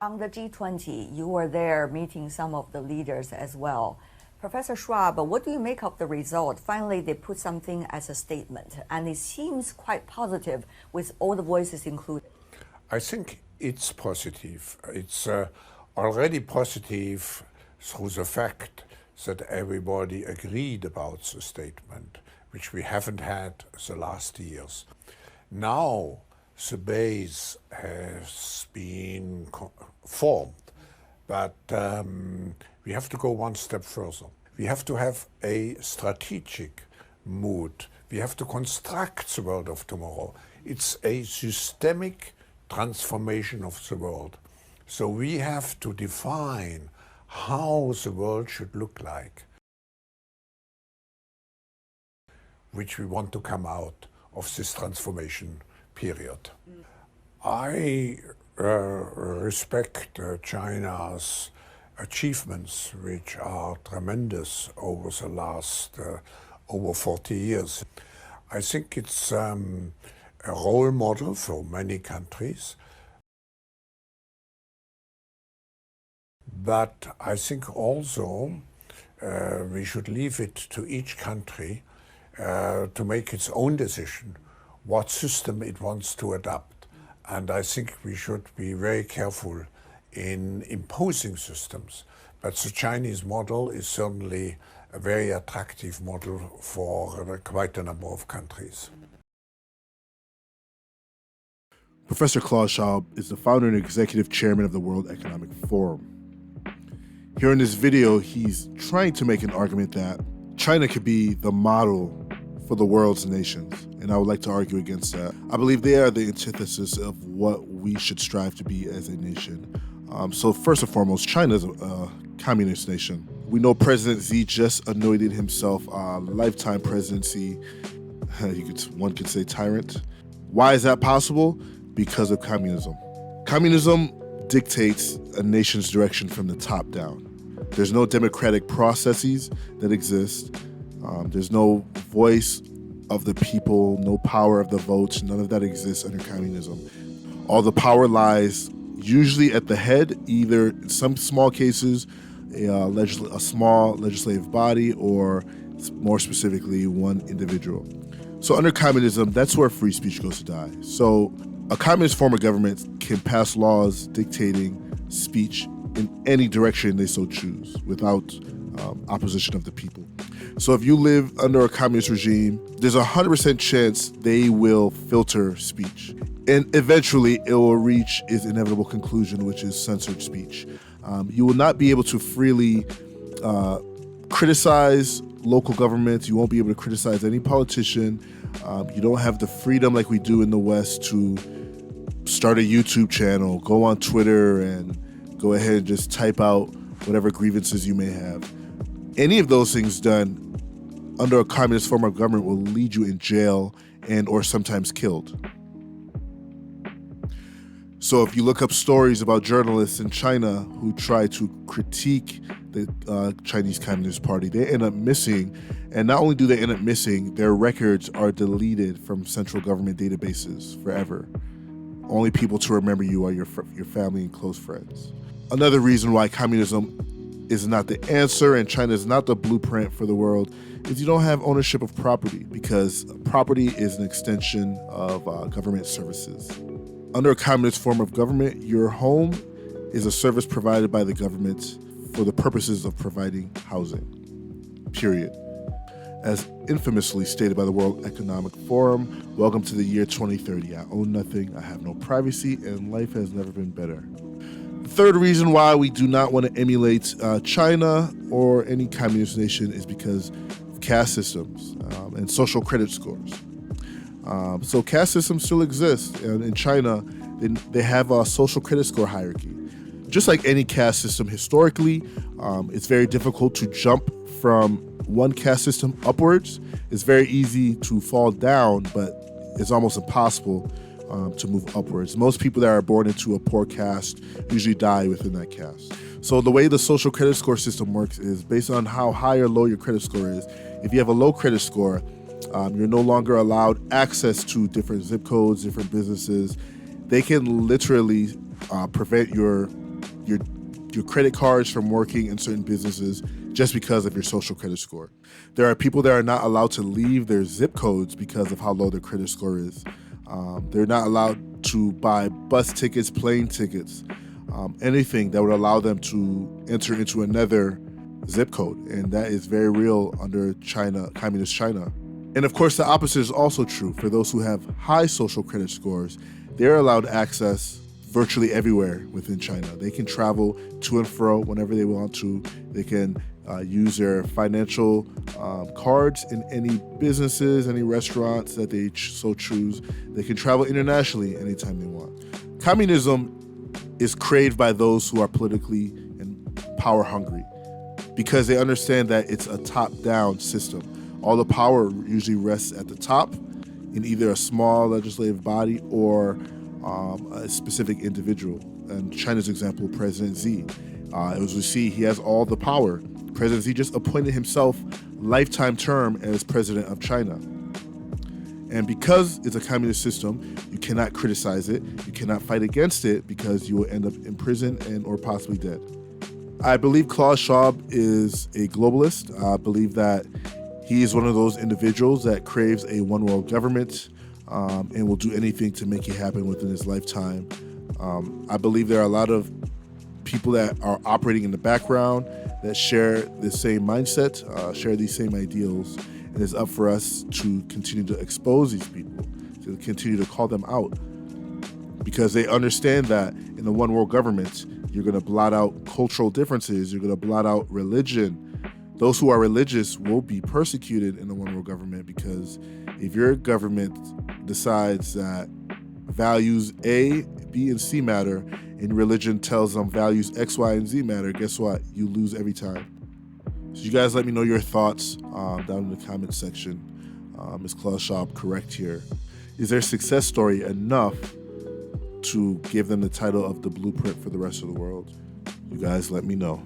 On the G20, you were there meeting some of the leaders as well. Professor Schwab, what do you make of the result? Finally, they put something as a statement, and it seems quite positive with all the voices included. I think it's positive. It's already positive through the fact that everybody agreed about the statement, which we haven't had the last years. Now the base has been formed, but we have to go one step further. We have to have a strategic mood. We have to construct the world of tomorrow. It's a systemic transformation of the world. So we have to define how the world should look like, which we want to come out of this transformation period. I respect China's achievements, which are tremendous over the last over 40 years. I think it's a role model for many countries. But I think also we should leave it to each country to make its own decision what system it wants to adopt. And I think we should be very careful in imposing systems. But the Chinese model is certainly a very attractive model for quite a number of countries. Professor Klaus Schwab is the founder and executive chairman of the World Economic Forum. Here in this video, he's trying to make an argument that China could be the model for the world's nations, and I would like to argue against that. I believe they are the antithesis of what we should strive to be as a nation. So first and foremost, China is a communist nation. We know President Xi just anointed himself a lifetime presidency. One could say tyrant. Why is that possible? Because of communism. Communism dictates a nation's direction from the top down. There's no democratic processes that exist. There's no voice of the people, no power of the votes. None of that exists under communism. All the power lies usually at the head, either in some small cases, a small legislative body, or more specifically, one individual. So under communism, that's where free speech goes to die. So a communist form of government can pass laws dictating speech in any direction they so choose without opposition of the people. So if you live under a communist regime, there's a 100% chance they will filter speech. And eventually it will reach its inevitable conclusion, which is censored speech. You will not be able to freely criticize local governments. You won't be able to criticize any politician. You don't have the freedom like we do in the West to start a YouTube channel, go on Twitter, and go ahead and just type out whatever grievances you may have. Any of those things done under a communist form of government will lead you in jail and or sometimes killed. So if you look up stories about journalists in China who try to critique the Chinese Communist Party, they end up missing. And not only do they end up missing, their records are deleted from central government databases forever. Only people to remember you are your family and close friends. Another reason why communism is not the answer and China is not the blueprint for the world is you don't have ownership of property, because property is an extension of government services. Under a communist form of government, your home is a service provided by the government for the purposes of providing housing, period. As infamously stated by the World Economic Forum, welcome to the year 2030. I own nothing, I have no privacy, and life has never been better. The third reason why we do not want to emulate China or any communist nation is because of caste systems and social credit scores. So caste systems still exist, and in China, they have a social credit score hierarchy. Just like any caste system historically, it's very difficult to jump from one caste system upwards. It's very easy to fall down, but it's almost impossible to move upwards. Most people that are born into a poor caste usually die within that caste. So the way the social credit score system works is based on how high or low your credit score is. If you have a low credit score, you're no longer allowed access to different zip codes, different businesses. They can literally prevent your your credit cards from working in certain businesses just because of your social credit score. There are people that are not allowed to leave their zip codes because of how low their credit score is. They're not allowed to buy bus tickets, plane tickets, anything that would allow them to enter into another zip code. And that is very real under China, communist China. And of course, the opposite is also true. For those who have high social credit scores, they're allowed access virtually everywhere within China. They can travel to and fro whenever they want to. They can use their financial cards in any businesses, any restaurants that they so choose. They can travel internationally anytime they want. Communism is craved by those who are politically and power hungry because they understand that it's a top-down system. All the power usually rests at the top in either a small legislative body or a specific individual. And China's example, President Xi. As we see, he has all the power. President Xi just appointed himself lifetime term as president of China. And because it's a communist system, you cannot criticize it, you cannot fight against it because you will end up in prison and or possibly dead. I believe Klaus Schwab is a globalist. I believe that he is one of those individuals that craves a one world government and will do anything to make it happen within his lifetime. I believe there are a lot of people that are operating in the background that share the same mindset, share these same ideals, and it's up for us to continue to expose these people, to continue to call them out, because they understand that in the one world government, you're going to blot out cultural differences, you're going to blot out religion. Those who are religious will be persecuted in the one world government, because if your government decides that values A, B, and C matter, and religion tells them values X, Y, and Z matter, guess what? You lose every time. So you guys let me know your thoughts down in the comment section. Is Klaus Schwab correct here? Is their success story enough to give them the title of the blueprint for the rest of the world? You guys let me know.